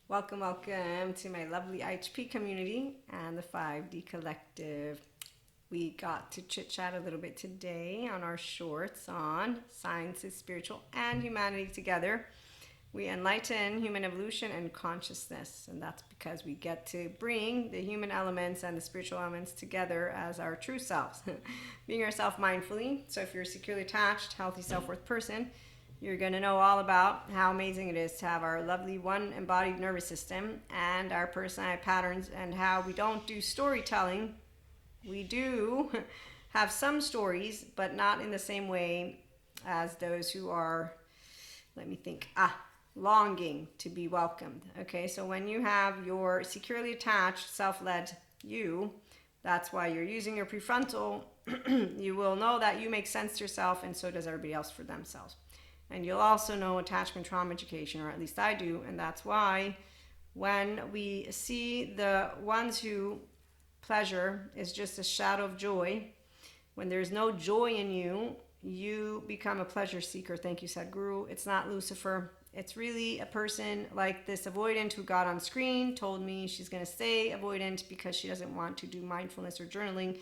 Welcome, welcome to my lovely IHP community and the 5D Collective. We got to chit chat a little bit today on our shorts on science is spiritual and humanity together. We enlighten human evolution and consciousness, and that's because we get to bring the human elements and the spiritual elements together as our true selves, being ourselves mindfully. So if you're a securely attached, healthy self-worth person, you're going to know all about how amazing it is to have our lovely one embodied nervous system and our personality patterns, and how we don't do storytelling. We do have some stories, but not in the same way as those who are, let me think, longing to be welcomed. Okay, so when you have your securely attached, self-led you, that's why you're using your prefrontal. You will know that you make sense to yourself, and so does everybody else for themselves. And you'll also know attachment trauma education, or at least I do, and that's why when we see the ones who pleasure is just a shadow of joy, when there's no joy in you, you become a pleasure seeker. Thank you, Sadhguru. It's not Lucifer. It's really a person like this avoidant who got on screen, told me she's going to stay avoidant because she doesn't want to do mindfulness or journaling,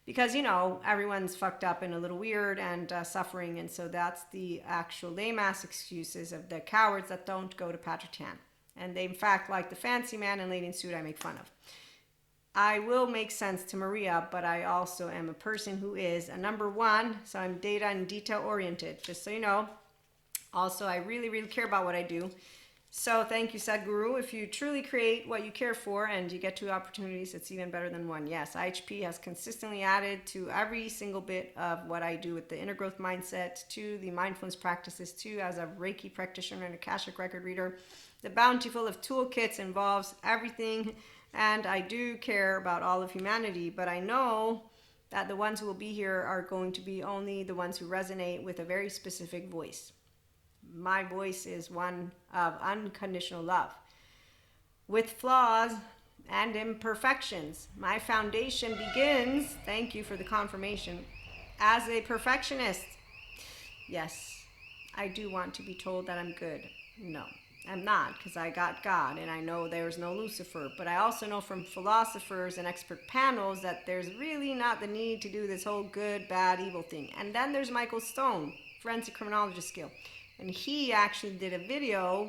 because, you know, everyone's fucked up and a little weird and suffering. And so that's the actual lame ass excuses of the cowards that don't go to Patrick Tan. And they, in fact, like the fancy man in lady in suit I make fun of. I will make sense to Maria, but I also am a person who is a number one. So I'm data and detail oriented, just so you know. Also, I really, really care about what I do. So thank you, Sadhguru. If you truly create what you care for and you get two opportunities, it's even better than one. Yes, IHP has consistently added to every single bit of what I do with the inner growth mindset, to the mindfulness practices, to as a Reiki practitioner and Akashic record reader. The bountiful of toolkits involves everything, and I do care about all of humanity, but I know that the ones who will be here are going to be only the ones who resonate with a very specific voice. My voice is one of unconditional love, with flaws and imperfections. My foundation begins, thank you for the confirmation, as a perfectionist. Yes, I do want to be told that I'm good. No, I'm not, because I got God and I know there's no Lucifer. But I also know from philosophers and expert panels that there's really not the need to do this whole good, bad, evil thing. And then there's Michael Stone, forensic criminologist skill. And he actually did a video.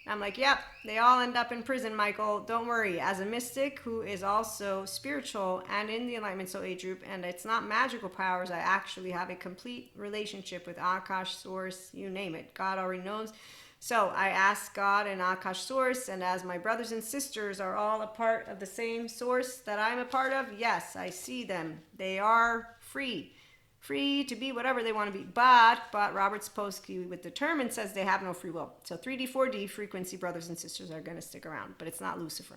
And I'm like, yep, they all end up in prison, Michael. Don't worry. As a mystic who is also spiritual and in the Enlightenment Soul Age group, and it's not magical powers, I actually have a complete relationship with Akash, Source, you name it. God already knows. So I ask God and Akash Source, and as my brothers and sisters are all a part of the same source that I'm a part of, yes, I see them. They are free to be whatever they want to be. But Robert Sapolsky with Determined says they have no free will. So 3D, 4D frequency brothers and sisters are going to stick around, but it's not Lucifer.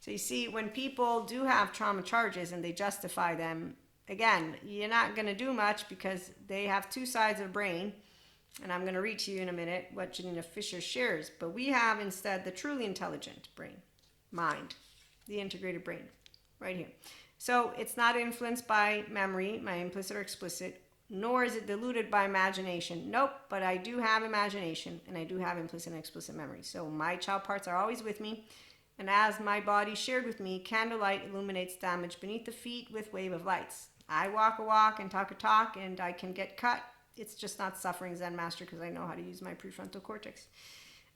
So you see, when people do have trauma charges and they justify them, again, you're not going to do much because they have two sides of the brain. And I'm going to read to you in a minute what Janina Fisher shares. But we have instead the truly intelligent brain, mind, the integrated brain, right here. So it's not influenced by memory, my implicit or explicit, nor is it diluted by imagination. Nope, but I do have imagination, and I do have implicit and explicit memory. So my child parts are always with me. And as my body shared with me, candlelight illuminates damage beneath the feet with wave of lights. I walk a walk and talk a talk, and I can get cut. It's just not suffering Zen master, because I know how to use my prefrontal cortex.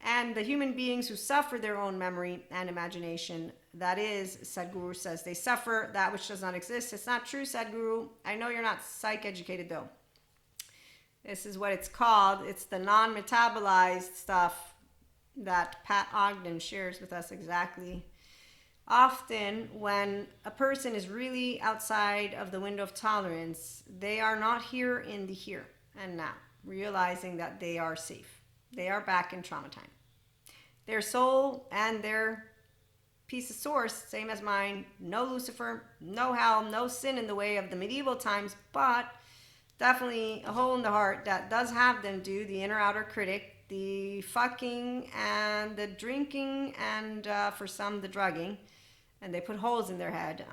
And the human beings who suffer their own memory and imagination, that is, Sadhguru says, they suffer that which does not exist. It's not true, Sadhguru. I know you're not psych educated, though. This is what it's called. It's the non-metabolized stuff that Pat Ogden shares with us exactly. Often when a person is really outside of the window of tolerance, they are not here in the here and now, realizing that they are safe. They are back in trauma time. Their soul and their piece of source, same as mine, no Lucifer, no hell, no sin in the way of the medieval times, but definitely a hole in the heart that does have them do the inner outer critic, the fucking and the drinking, and for some the drugging, and they put holes in their head.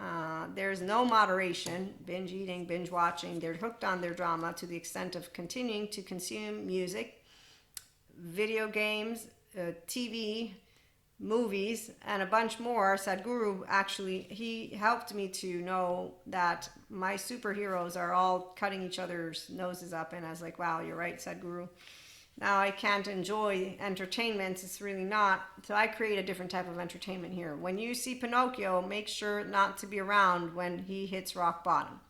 There's no moderation, binge eating, binge watching. They're hooked on their drama to the extent of continuing to consume music, video games, TV, movies and a bunch more. Sadhguru actually, he helped me to know that my superheroes are all cutting each other's noses up, and I was like, wow, you're right, Sadhguru. Now I can't enjoy entertainment. It's really not. So I create a different type of entertainment here. When you see Pinocchio, make sure not to be around when he hits rock bottom.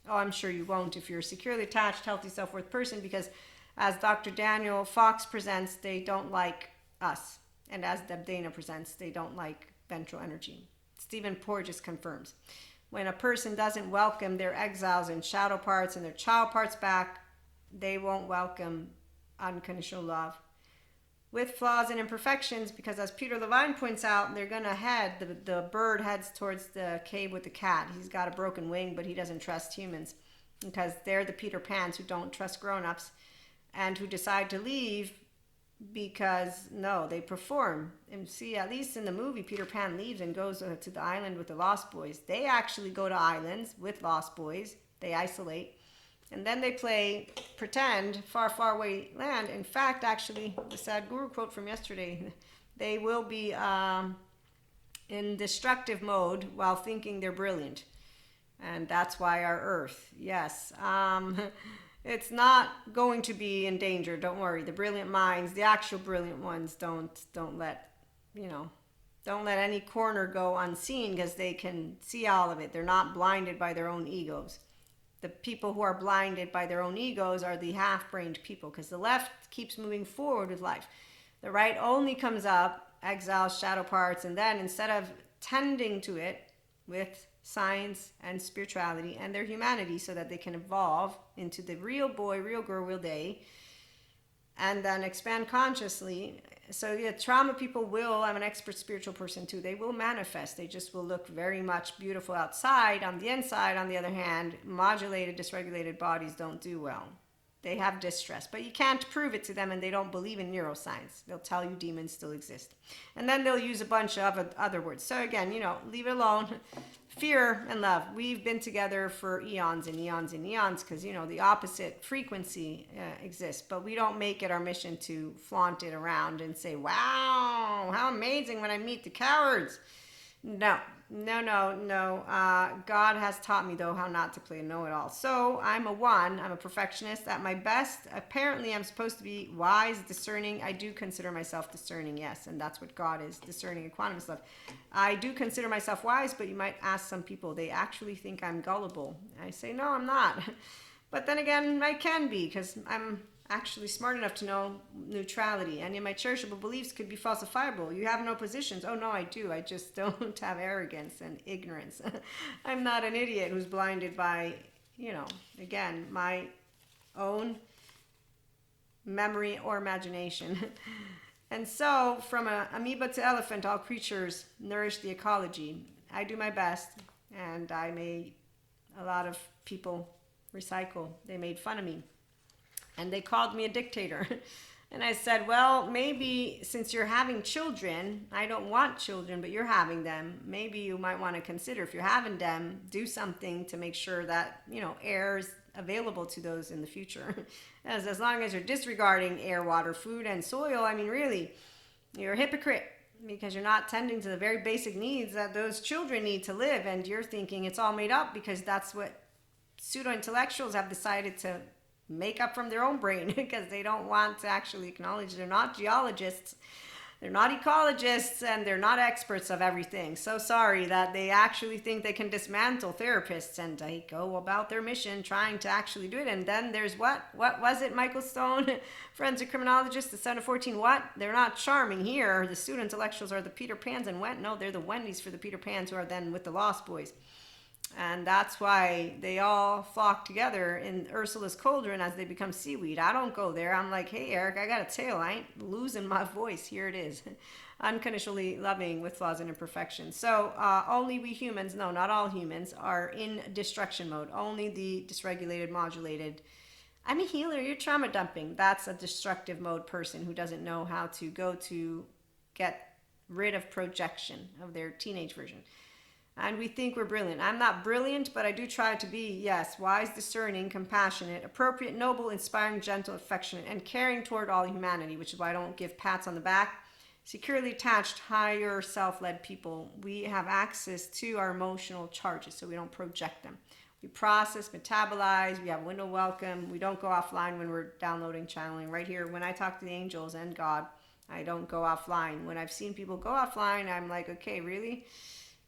Oh, I'm sure you won't if you're a securely attached, healthy, self-worth person, because as Dr. Daniel Fox presents, they don't like us. And as Deb Dana presents, they don't like ventral energy. Stephen Porges confirms. When a person doesn't welcome their exiles and shadow parts and their child parts back, they won't welcome unconditional love. With flaws and imperfections, because as Peter Levine points out, they're going to head, the bird heads towards the cave with the cat. He's got a broken wing, but he doesn't trust humans because they're the Peter Pans who don't trust grown-ups and who decide to leave because, no, they perform. And see, at least in the movie, Peter Pan leaves and goes to the island with the Lost Boys. They actually go to islands with Lost Boys. They isolate. And then they play pretend, far, far away land. In fact, actually, the Sadhguru quote from yesterday, they will be in destructive mode while thinking they're brilliant. And that's why our Earth, yes. It's not going to be in danger. Don't worry. The brilliant minds, the actual brilliant ones, don't let any corner go unseen because they can see all of it. They're not blinded by their own egos. The people who are blinded by their own egos are the half-brained people because the left keeps moving forward with life. The right only comes up, exiles, shadow parts, and then instead of tending to it with science and spirituality and their humanity so that they can evolve into the real boy, real girl, real they, and then expand consciously. So yeah, trauma people will, I'm an expert spiritual person too, they will manifest. They just will look very much beautiful outside. On the inside, on the other hand, modulated, dysregulated bodies don't do well. They have distress, but you can't prove it to them and they don't believe in neuroscience. They'll tell you demons still exist. And then they'll use a bunch of other words. So again, leave it alone. Fear and love. We've been together for eons and eons and eons because, the opposite frequency exists. But we don't make it our mission to flaunt it around and say, wow, how amazing when I meet the cowards. No. God has taught me, though, how not to play a know-it-all. So I'm a one. I'm a perfectionist at my best. Apparently, I'm supposed to be wise, discerning. I do consider myself discerning, yes. And that's what God is, discerning and quantum stuff. I do consider myself wise, but you might ask some people, they actually think I'm gullible. I say, no, I'm not. But then again, I can be because I'm actually smart enough to know neutrality. Any of my cherishable beliefs could be falsifiable. You have no positions. Oh, no, I do. I just don't have arrogance and ignorance. I'm not an idiot who's blinded by, again, my own memory or imagination. And so, from amoeba to elephant, all creatures nourish the ecology. I do my best, and a lot of people recycle. They made fun of me. And they called me a dictator. And I said, well, maybe since you're having children, I don't want children, but you're having them. Maybe you might want to consider, if you're having them, do something to make sure that, air is available to those in the future. As long as you're disregarding air, water, food, and soil, really, you're a hypocrite because you're not tending to the very basic needs that those children need to live. And you're thinking it's all made up because that's what pseudo-intellectuals have decided to make up from their own brain because they don't want to actually acknowledge they're not geologists, they're not ecologists, and they're not experts of everything. So sorry that they actually think they can dismantle therapists and they go about their mission trying to actually do it. And then there's what was it, Michael Stone, forensic criminologist, the 7 of 14, what? They're not charming here. The pseudo-intellectuals are the Peter Pans and no, they're the Wendy's for the Peter Pans who are then with the Lost Boys. And that's why they all flock together in Ursula's cauldron as they become seaweed. I don't go there. I'm like, hey, Eric, I got a tail. I ain't losing my voice. Here it is. Unconditionally loving with flaws and imperfections. So only we humans, no, not all humans, are in destruction mode. Only the dysregulated, modulated. I'm a healer. You're trauma dumping. That's a destructive mode person who doesn't know how to go to get rid of projection of their teenage version. And we think we're brilliant. I'm not brilliant, but I do try to be, yes, wise, discerning, compassionate, appropriate, noble, inspiring, gentle, affectionate, and caring toward all humanity, which is why I don't give pats on the back. securely attached, higher self-led people, we have access to our emotional charges, so we don't project them. We process, metabolize, we have window welcome. We don't go offline when we're downloading, channeling. Right here, when I talk to the angels and God, I don't go offline. When I've seen people go offline, I'm like, okay, really?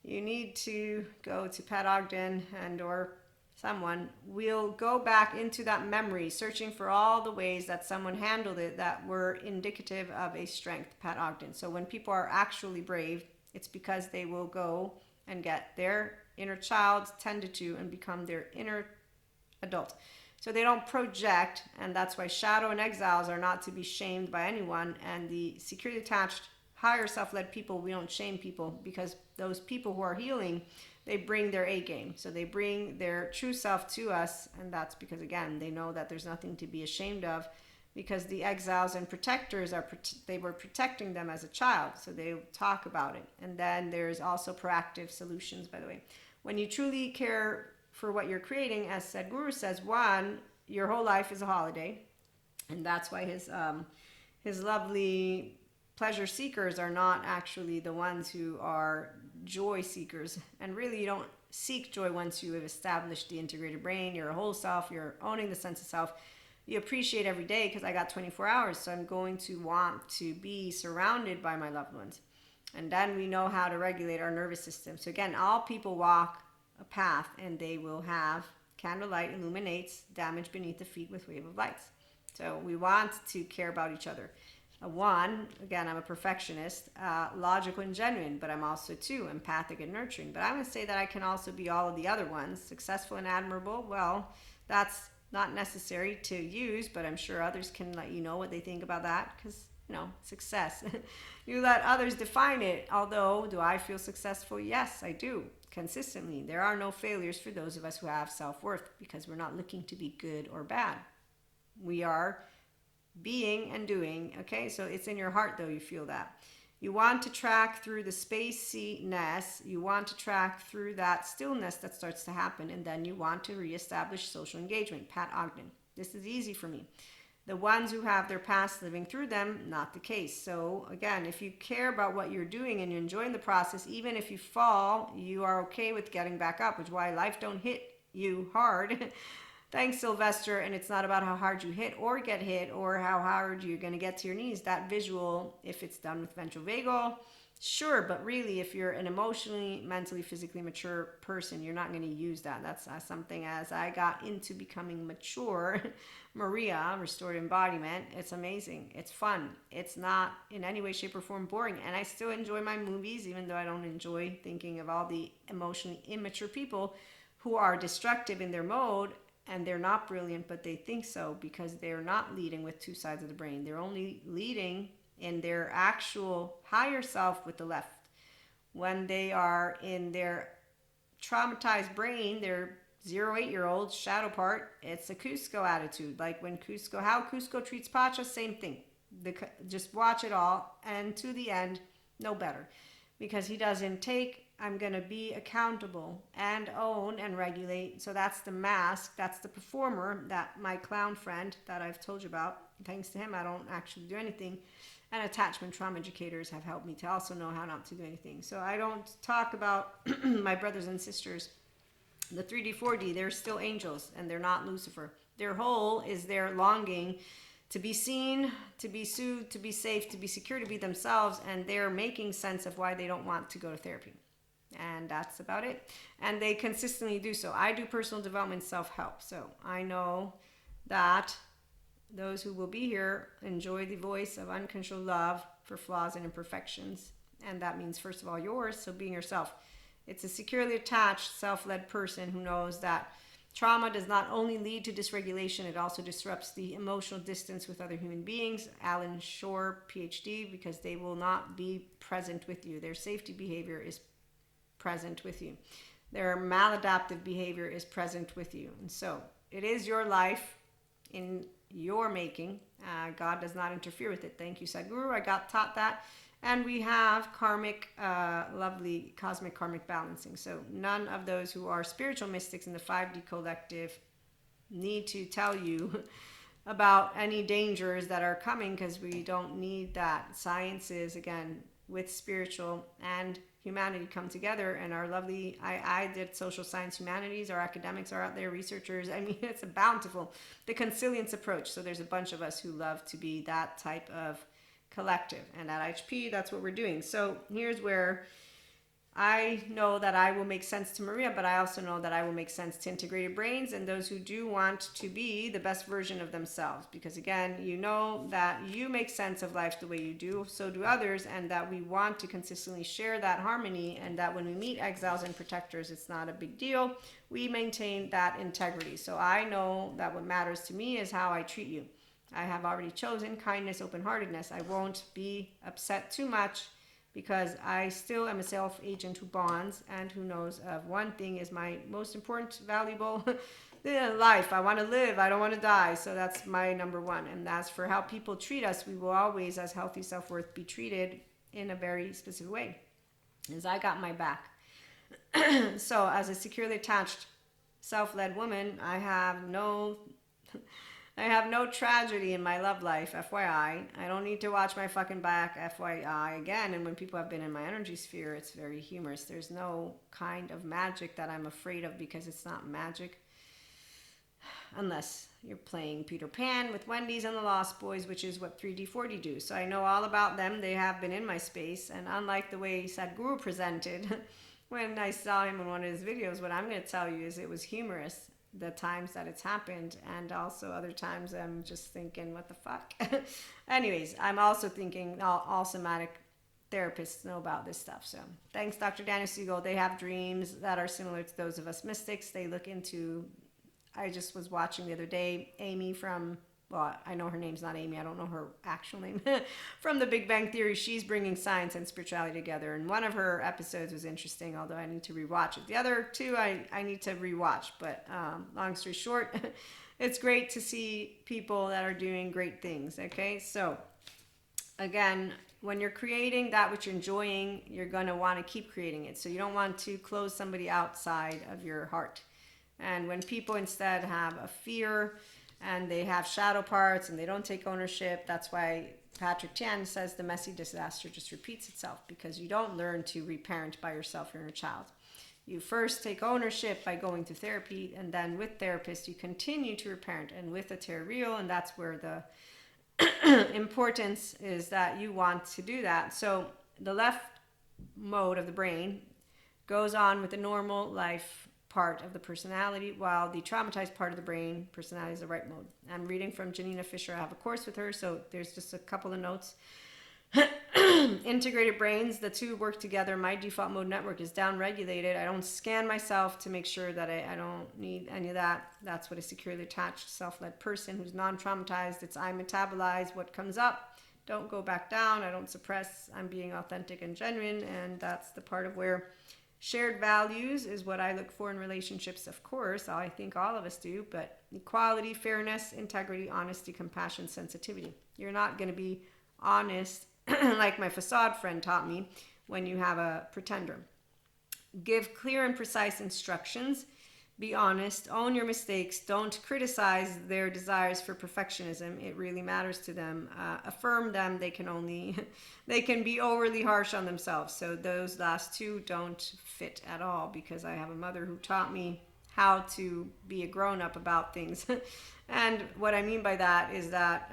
You need to go to Pat Ogden and or someone. We'll go back into that memory, searching for all the ways that someone handled it that were indicative of a strength, Pat Ogden. So when people are actually brave, it's because they will go and get their inner child tended to and become their inner adult. So they don't project, and that's why shadow and exiles are not to be shamed by anyone. And the securely attached, higher self-led people, we don't shame people, because those people who are healing, they bring their A game. So they bring their true self to us, and that's because, again, they know that there's nothing to be ashamed of, because the exiles and protectors they were protecting them as a child, so they talk about it. And then there's also proactive solutions, by the way. When you truly care for what you're creating, as Sadhguru says, one, your whole life is a holiday, and that's why his lovely pleasure seekers are not actually the ones who are joy seekers. And really, you don't seek joy once you have established the integrated brain, you're a whole self, you're owning the sense of self. You appreciate every day, because I got 24 hours, so I'm going to want to be surrounded by my loved ones. And then we know how to regulate our nervous system. So again, all people walk a path, and they will have candlelight illuminates damage beneath the feet with wave of lights. So we want to care about each other. One, again, I'm a perfectionist, logical and genuine, but I'm also, too, empathic and nurturing. But I'm going to say that I can also be all of the other ones. Successful and admirable, well, that's not necessary to use, but I'm sure others can let you know what they think about that, because, success. You let others define it. Although, do I feel successful? Yes, I do. Consistently. There are no failures for those of us who have self-worth, because we're not looking to be good or bad. We are being and doing. Okay, so it's in your heart, though, you feel that. You want to track through the spaciness. You want to track through that stillness that starts to happen, and then you want to reestablish social engagement. Pat Ogden. This is easy for me. The ones who have their past living through them, not the case. So again, if you care about what you're doing and you're enjoying the process, even if you fall, you are okay with getting back up, which is why life don't hit you hard. Thanks, Sylvester. And it's not about how hard you hit or get hit, or how hard you're going to get to your knees. That visual, if it's done with ventral vagal, sure. But really, if you're an emotionally, mentally, physically mature person, you're not going to use that. That's something, as I got into becoming mature, Maria, restorative embodiment, it's amazing. It's fun. It's not in any way, shape, or form boring. And I still enjoy my movies, even though I don't enjoy thinking of all the emotionally immature people who are destructive in their mode. And they're not brilliant, but they think so, because they're not leading with two sides of the brain. They're only leading in their actual higher self with the left. When they are in their traumatized brain, their 0-8-year-old shadow part, it's a Cusco attitude. Like how Cusco treats Pacha, same thing. Just watch it all, and to the end, no better. Because he doesn't take, I'm going to be accountable and own and regulate. So that's the mask, that's the performer, that my clown friend that I've told you about. Thanks to him, I don't actually do anything. And attachment trauma educators have helped me to also know how not to do anything. So I don't talk about my brothers and sisters. The 3D, 4D, they're still angels, and they're not Lucifer. Their whole is their longing to be seen, to be soothed, to be safe, to be secure, to be themselves, and they're making sense of why they don't want to go to therapy. And that's about it. And they consistently do so. I do personal development, self-help. So I know that those who will be here enjoy the voice of uncontrolled love for flaws and imperfections. And that means, first of all, yours, so being yourself. It's a securely attached, self-led person who knows that trauma does not only lead to dysregulation, it also disrupts the emotional distance with other human beings. Alan Shore, PhD, because they will not be present with you. Their safety behavior is present with you. Their maladaptive behavior is present with you. And so it is your life in your making. God does not interfere with it. Thank you, Sadhguru. I got taught that. And we have karmic, lovely cosmic karmic balancing. So none of those who are spiritual mystics in the 5D collective need to tell you about any dangers that are coming, because we don't need that. Science is, again, with spiritual and humanity come together, and our lovely, I did social science humanities, our academics are out there, researchers. I mean, it's a bountiful, the consilience approach. So there's a bunch of us who love to be that type of collective, and at HP, that's what we're doing. So here's where I know that I will make sense to Maria, but I also know that I will make sense to integrated brains and those who do want to be the best version of themselves. Because again, you know that you make sense of life the way you do, so do others, and that we want to consistently share that harmony, and that when we meet exiles and protectors, it's not a big deal. We maintain that integrity. So I know that what matters to me is how I treat you. I have already chosen kindness, open-heartedness. I won't be upset too much, because I still am a self-agent who bonds and who knows of one thing is my most important, valuable life. I want to live. I don't want to die. So that's my number one. And as for how people treat us, we will always, as healthy self-worth, be treated in a very specific way. As I got my back. So as a securely attached, self-led woman, I have no tragedy in my love life, FYI. I don't need to watch my fucking back, FYI, again. And when people have been in my energy sphere, it's very humorous. There's no kind of magic that I'm afraid of, because it's not magic. Unless you're playing Peter Pan with Wendy's and the Lost Boys, which is what 3D40 do. So I know all about them. They have been in my space. And unlike the way Sadhguru presented, when I saw him in one of his videos, what I'm going to tell you is it was humorous, the times that it's happened, and also other times I'm just thinking, what the fuck? Anyways, I'm also thinking all somatic therapists know about this stuff. So thanks, Dr. Daniel Siegel. They have dreams that are similar to those of us mystics. They look into, I just was watching the other day, Amy from, well, I know her name's not Amy. I don't know her actual name. From the Big Bang Theory, she's bringing science and spirituality together. And one of her episodes was interesting, although I need to rewatch it. The other two, I need to rewatch. But long story short, it's great to see people that are doing great things. Okay, so again, when you're creating that which you're enjoying, you're going to want to keep creating it. So you don't want to close somebody outside of your heart. And when people instead have a fear, and they have shadow parts and they don't take ownership, that's why Patrick Tian says the messy disaster just repeats itself, because you don't learn to reparent by yourself your inner child. You first take ownership by going to therapy, and then with therapists you continue to reparent, and with a Terreal, and that's where the importance is that you want to do that. So the left mode of the brain goes on with the normal life part of the personality, while the traumatized part of the brain personality is the right mode. I'm reading from Janina Fisher. I have a course with her, so there's just a couple of notes. Integrated brains, the two work together. My default mode network is down regulated. I don't scan myself to make sure that I don't need any of that. That's what a securely attached, self-led person who's non-traumatized, it's I metabolize what comes up. Don't go back down. I don't suppress. I'm being authentic and genuine, and that's the part of where shared values is what I look for in relationships, of course. I think all of us do, but equality, fairness, integrity, honesty, compassion, sensitivity. You're not going to be honest like my facade friend taught me when you have a pretender. Give clear and precise instructions. Be honest. Own your mistakes. Don't criticize their desires for perfectionism. It really matters to them. Affirm them. They can be overly harsh on themselves. So those last two don't fit at all, because I have a mother who taught me how to be a grown-up about things. And what I mean by that is that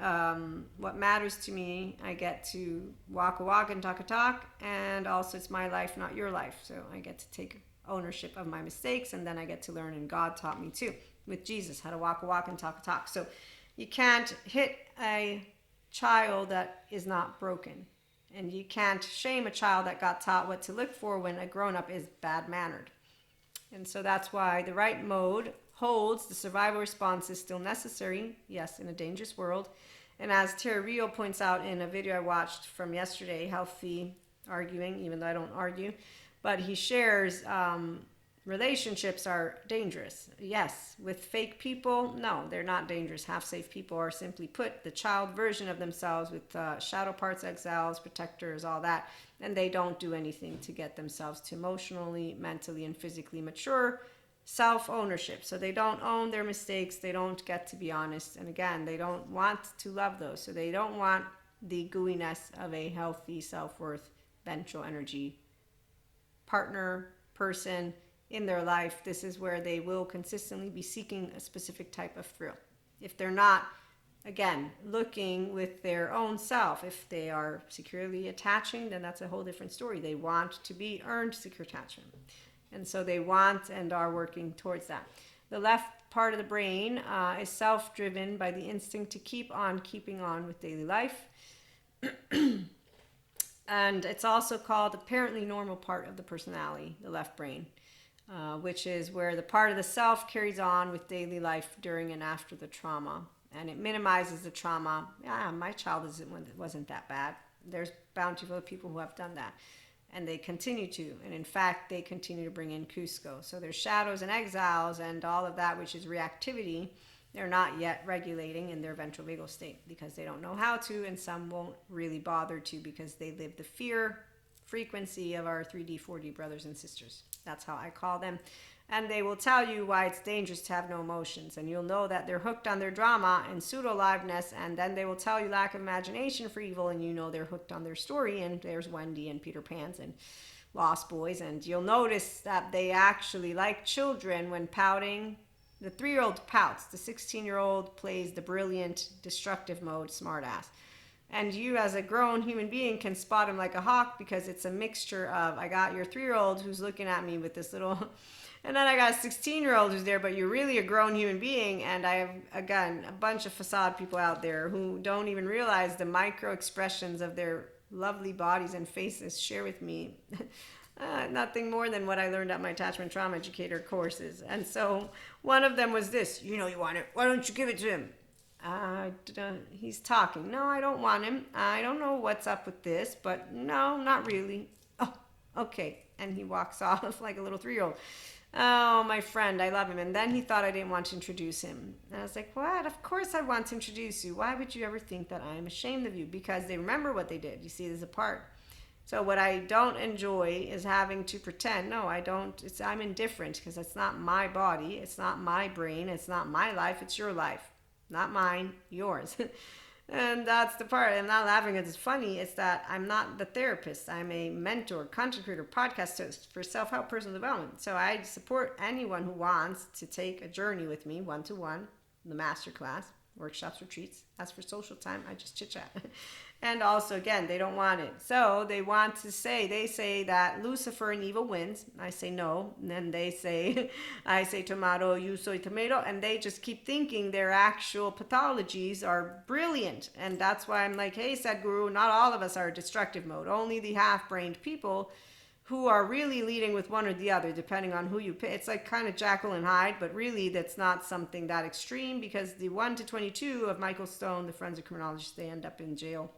what matters to me, I get to walk a walk and talk a talk, and also it's my life, not your life. So I get to take ownership of my mistakes, and then I get to learn, and God taught me too with Jesus how to walk a walk and talk a talk. So you can't hit a child that is not broken, and you can't shame a child that got taught what to look for when a grown-up is bad-mannered. And so that's why the right mode holds. The survival response is still necessary, yes, in a dangerous world. And as Tara Rio points out in a video I watched from yesterday, Healthy Arguing, even though I don't argue, but he shares relationships are dangerous. Yes. With fake people, no, they're not dangerous. Half-safe people are, simply put, the child version of themselves with shadow parts, exiles, protectors, all that. And they don't do anything to get themselves to emotionally, mentally, and physically mature self-ownership. So they don't own their mistakes. They don't get to be honest. And again, they don't want to love those. So they don't want the gooiness of a healthy self-worth, ventral energy partner, person in their life. This is where they will consistently be seeking a specific type of thrill. If they're not, again, looking with their own self, if they are securely attaching, then that's a whole different story. They want to be earned secure attachment. And so they want and are working towards that. The left part of the brain is self-driven by the instinct to keep on keeping on with daily life. And it's also called apparently normal part of the personality, the left brain, which is where the part of the self carries on with daily life during and after the trauma. And it minimizes the trauma. Yeah, my childhood wasn't that bad. There's bountiful people who have done that. And they continue to. And in fact, they continue to bring in Cusco. So there's shadows and exiles and all of that, which is reactivity. They're not yet regulating in their ventral vagal state because they don't know how to, and some won't really bother to because they live the fear frequency of our 3D, 4D brothers and sisters. That's how I call them. And they will tell you why it's dangerous to have no emotions. And you'll know that they're hooked on their drama and pseudo-liveness, and then they will tell you lack of imagination for evil, and you know they're hooked on their story, and there's Wendy and Peter Pan's and Lost Boys. And you'll notice that they actually, like children, when pouting, the 3-year-old pouts, the 16-year-old plays the brilliant, destructive mode, smartass. And you as a grown human being can spot him like a hawk because it's a mixture of, I got your 3-year-old who's looking at me with this little, and then I got a 16-year-old who's there, but you're really a grown human being. And I have, again, a bunch of facade people out there who don't even realize the micro expressions of their lovely bodies and faces share with me. Nothing more than what I learned at my attachment trauma educator courses. And so one of them was this: you know you want it, why don't you give it to him? He's talking. No, I don't want him. I don't know what's up with this, but no, not really. Oh, okay. And he walks off like a little 3-year-old. Oh, my friend, I love him. And then he thought I didn't want to introduce him. And I was like, what? Of course I want to introduce you. Why would you ever think that I'm ashamed of you? Because they remember what they did. You see, there's a part. So what I don't enjoy is having to pretend. No, I don't. I'm indifferent because it's not my body. It's not my brain. It's not my life. It's your life. Not mine, yours. And that's the part. I'm not laughing because it's funny. It's that I'm not the therapist. I'm a mentor, content creator, podcast host for self-help personal development. So I support anyone who wants to take a journey with me, one-to-one, the masterclass, workshops, retreats. As for social time, I just chit-chat. And also, again, they don't want it. So they want to say, they say that Lucifer and evil wins. I say no. And then they say, I say tomato, you say tomato. And they just keep thinking their actual pathologies are brilliant. And that's why I'm like, hey, Sadhguru, not all of us are destructive mode. Only the half-brained people who are really leading with one or the other, depending on who you pick. It's like kind of Jekyll and Hyde, but really that's not something that extreme, because the 1 to 22 of Michael Stone, the forensic criminologist, they end up in jail.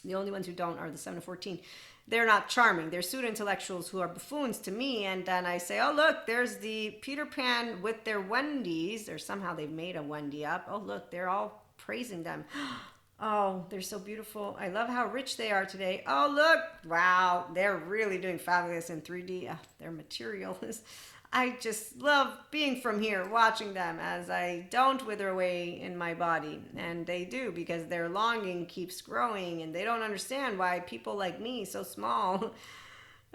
The only ones who don't are the 7 to 14. They're not charming. They're pseudo-intellectuals who are buffoons to me. And then I say, oh, look, there's the Peter Pan with their Wendy's. Or somehow they've made a Wendy up. Oh, look, they're all praising them. Oh, they're so beautiful. I love how rich they are today. Oh, look. Wow, they're really doing fabulous in 3D. Oh, their material is... I just love being from here, watching them as I don't wither away in my body. And they do, because their longing keeps growing, and they don't understand why people like me, so small,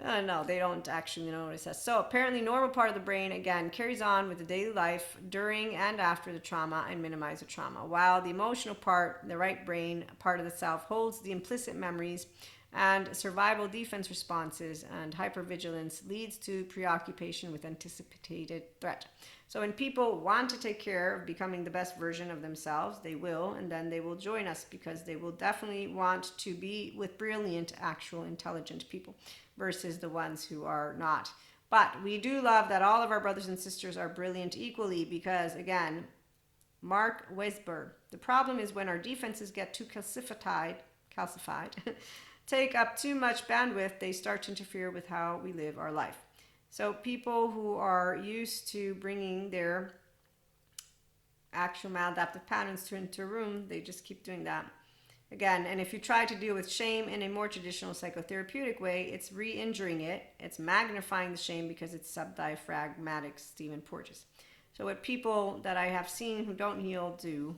no, they don't actually notice that. So apparently normal part of the brain, again, carries on with the daily life during and after the trauma and minimize the trauma. While the emotional part, the right brain part of the self, holds the implicit memories and survival defense responses, and hypervigilance leads to preoccupation with anticipated threat. So when people want to take care of becoming the best version of themselves, they will, and then they will join us, because they will definitely want to be with brilliant, actual, intelligent people versus the ones who are not. But we do love that all of our brothers and sisters are brilliant equally, because, again, Mark Weisberg, the problem is when our defenses get too calcified, take up too much bandwidth, they start to interfere with how we live our life. So people who are used to bringing their actual maladaptive patterns into a room, they just keep doing that. Again, and if you try to deal with shame in a more traditional psychotherapeutic way, it's re-injuring it. It's magnifying the shame because it's subdiaphragmatic, Stephen Porges. So what people that I have seen who don't heal do,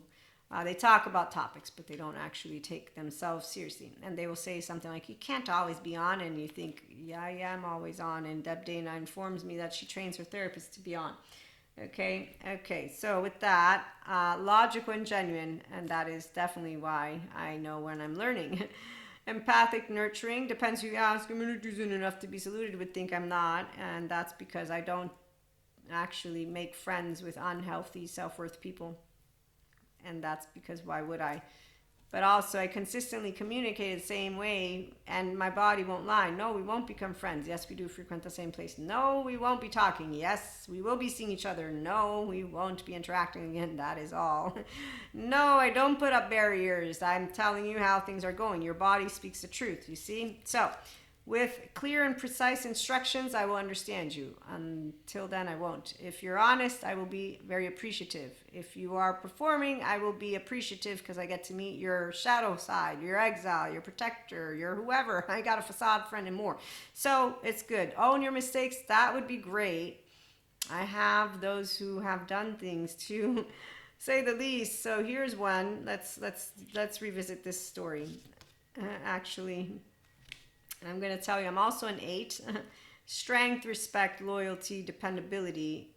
they talk about topics, but they don't actually take themselves seriously. And they will say something like, you can't always be on. And you think, yeah, I am always on. And Deb Dana informs me that she trains her therapist to be on. Okay. So with that, logical and genuine, and that is definitely why I know when I'm learning. Empathic nurturing, depends who you ask. A minute isn't enough to be saluted, would think I'm not. And that's because I don't actually make friends with unhealthy self-worth people. And that's because why would I? But also I consistently communicate the same way, and my body won't lie. No, we won't become friends. Yes, we do frequent the same place. No, we won't be talking. Yes, we will be seeing each other. No, we won't be interacting again. That is all. No, I don't put up barriers. I'm telling you how things are going. Your body speaks the truth, you see? So with clear and precise instructions, I will understand you. Until then, I won't. If you're honest, I will be very appreciative. If you are performing, I will be appreciative because I get to meet your shadow side, your exile, your protector, your whoever. I got a facade friend and more. So it's good. Own your mistakes. That would be great. I have those who have done things to say the least. So here's one. Let's revisit this story. Actually, I'm going to tell you, I'm also an 8. Strength, respect, loyalty, dependability,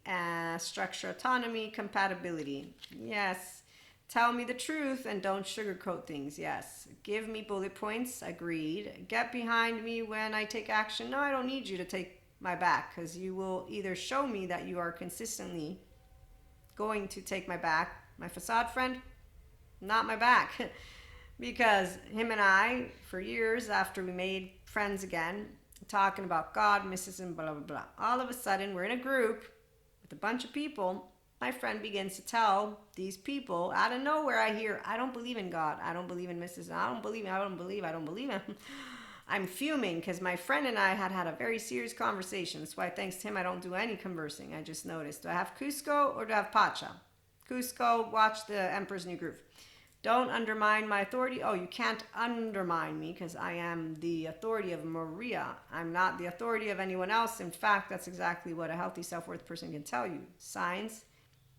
structure, autonomy, compatibility. Yes. Tell me the truth and don't sugarcoat things. Yes. Give me bullet points. Agreed. Get behind me when I take action. No, I don't need you to take my back, because you will either show me that you are consistently going to take my back. My facade friend, not my back. Because him and I, for years after we made friends again, talking about God, mysticism, blah, blah, blah. All of a sudden, we're in a group with a bunch of people. My friend begins to tell these people, out of nowhere, I hear, I don't believe in God. I don't believe in mysticism. I don't believe him. I'm fuming because my friend and I had a very serious conversation. That's why, thanks to him, I don't do any conversing. I just noticed. Do I have Cusco or do I have Pacha? Cusco, watch the Emperor's New Groove. Don't undermine my authority. Oh, you can't undermine me because I am the authority of Maria. I'm not the authority of anyone else. In fact, that's exactly what a healthy self-worth person can tell you. Science,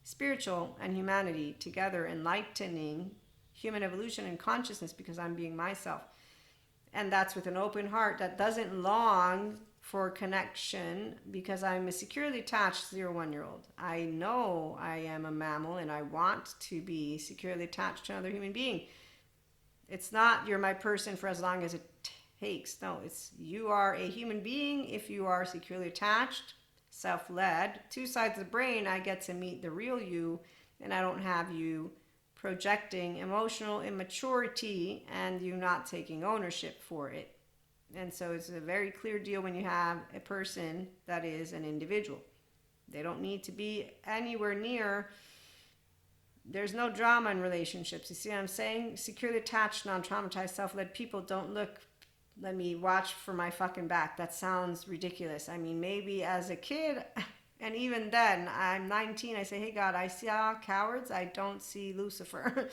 spiritual, and humanity together, enlightening human evolution and consciousness because I'm being myself. And that's with an open heart that doesn't long for connection because I'm a securely attached 0-1-year-old. I know I am a mammal and I want to be securely attached to another human being. It's not you're my person for as long as it takes. No, it's you are a human being if you are securely attached, self-led. 2 sides of the brain, I get to meet the real you, and I don't have you projecting emotional immaturity and you not taking ownership for it. And so it's a very clear deal when you have a person that is an individual. They don't need to be anywhere near. There's no drama in relationships. You see what I'm saying? Securely attached, non-traumatized, self-led people don't look, let me watch for my fucking back. That sounds ridiculous. I mean, maybe as a kid, and even then, I'm 19, I say, hey God, I saw cowards, I don't see Lucifer.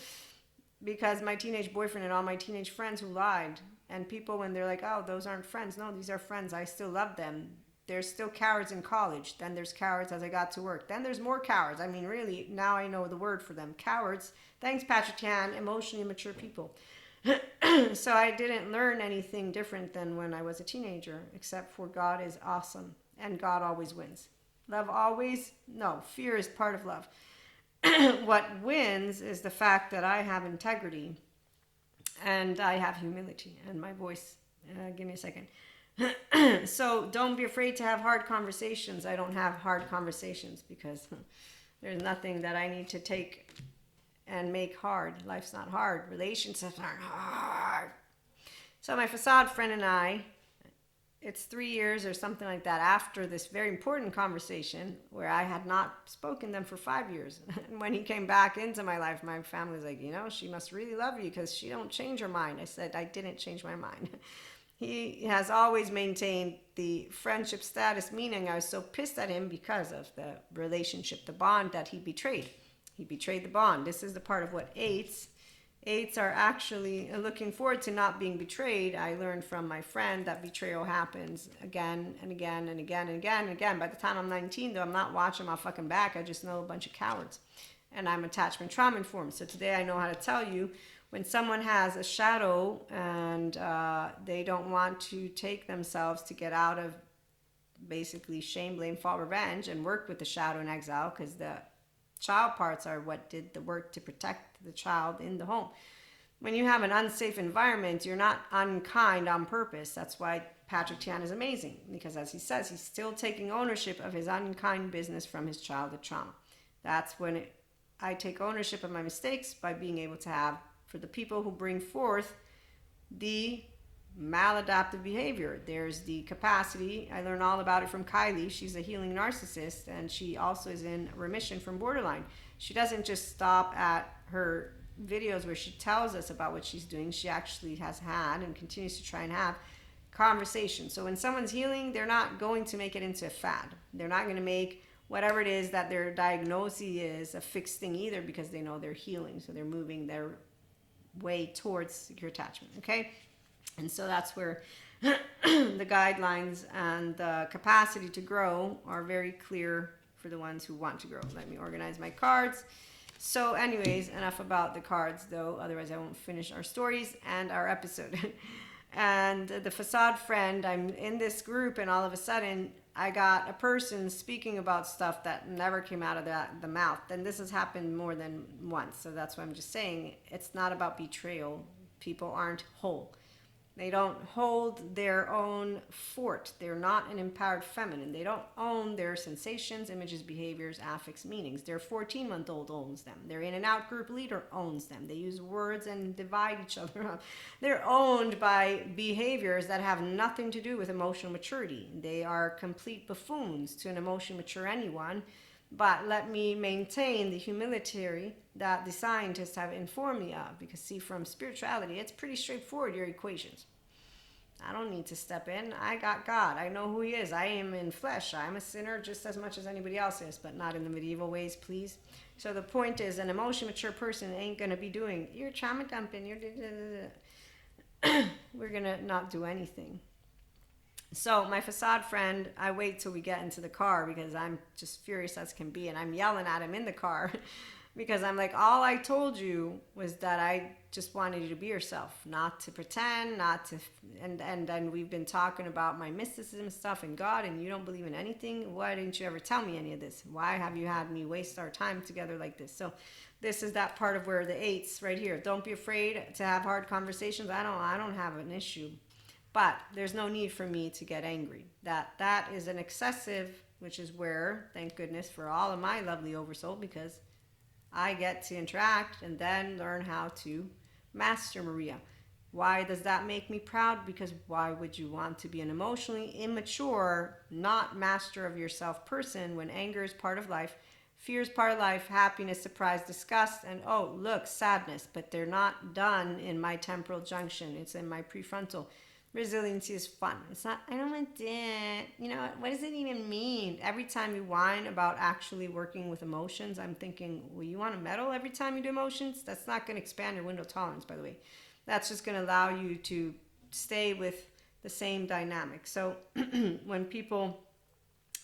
Because my teenage boyfriend and all my teenage friends who lied, and people when they're like, oh, those aren't friends. No, these are friends. I still love them. There's still cowards in college. Then there's cowards as I got to work. Then there's more cowards. I mean, really, now I know the word for them. Cowards. Thanks, Patrick Tan. Emotionally immature people. So I didn't learn anything different than when I was a teenager, except for God is awesome, and God always wins. Love always? No, fear is part of love. What wins is the fact that I have integrity and I have humility and my voice. Give me a second. So don't be afraid to have hard conversations. I don't have hard conversations because there's nothing that I need to take and make hard. Life's not hard. Relationships aren't hard. So my facade friend and I, it's 3 years or something like that after this very important conversation where I had not spoken to them for 5 years. And when he came back into my life, my family was like, you know, she must really love you because she don't change her mind. I said, I didn't change my mind. He has always maintained the friendship status, meaning I was so pissed at him because of the relationship, the bond that he betrayed. He betrayed the bond. This is the part of what 8s Eights are actually looking forward to not being betrayed. I learned from my friend that betrayal happens again and again and again and again and again. By the time I'm 19, though, I'm not watching my fucking back. I just know a bunch of cowards. And I'm attachment trauma informed. So today I know how to tell you when someone has a shadow and they don't want to take themselves to get out of basically shame, blame, fault, revenge and work with the shadow and exile, because the child parts are what did the work to protect the child in the home. When you have an unsafe environment, you're not unkind on purpose. That's why Patrick Tian is amazing, because as he says, he's still taking ownership of his unkind business from his childhood trauma. That's when I take ownership of my mistakes by being able to have, for the people who bring forth the maladaptive behavior, there's the capacity. I learned all about it from Kylie. She's a healing narcissist, and she also is in remission from borderline. She doesn't just stop at her videos where she tells us about what she's doing. She actually has had and continues to try and have conversations. So when someone's healing, they're not going to make it into a fad. They're not going to make whatever it is that their diagnosis is a fixed thing either, because they know they're healing. So they're moving their way towards secure attachment. Okay. And so that's where the guidelines and the capacity to grow are very clear for the ones who want to grow. Let me organize my cards. So anyways, enough about the cards though, otherwise I won't finish our stories and our episode. And the facade friend, I'm in this group and all of a sudden I got a person speaking about stuff that never came out of the mouth. And this has happened more than once. So that's why I'm just saying it's not about betrayal. People aren't whole. They don't hold their own fort. They're not an empowered feminine. They don't own their sensations, images, behaviors, affects, meanings. Their 14-month-old owns them. Their in-and-out group leader owns them. They use words and divide each other up. They're owned by behaviors that have nothing to do with emotional maturity. They are complete buffoons to an emotionally mature anyone. But let me maintain the humility that the scientists have informed me of. Because see, from spirituality, it's pretty straightforward, your equations. I don't need to step in. I got God. I know who he is. I am in flesh. I'm a sinner just as much as anybody else is, but not in the medieval ways, please. So the point is, an emotionally mature person ain't going to be doing, you're trauma dumping, we're going to not do anything. So my facade friend, I wait till we get into the car because I'm just furious as can be. And I'm yelling at him in the car because I'm like, all I told you was that I just wanted you to be yourself, not to pretend, not to, and we've been talking about my mysticism stuff and God, and you don't believe in anything. Why didn't you ever tell me any of this? Why have you had me waste our time together like this? So this is that part of where the eights right here. Don't be afraid to have hard conversations. I don't have an issue. But there's no need for me to get angry. That is an excessive, which is where, thank goodness for all of my lovely oversoul, because I get to interact and then learn how to master Maria. Why does that make me proud? Because why would you want to be an emotionally immature, not master of yourself person when anger is part of life, fear is part of life, happiness, surprise, disgust, and oh, look, sadness. But they're not done in my temporal junction. It's in my prefrontal. Resiliency is fun. It's not, I don't want that. You know, what does it even mean? Every time you whine about actually working with emotions, I'm thinking, well, you want to medal every time you do emotions? That's not going to expand your window of tolerance, by the way. That's just going to allow you to stay with the same dynamic. So when people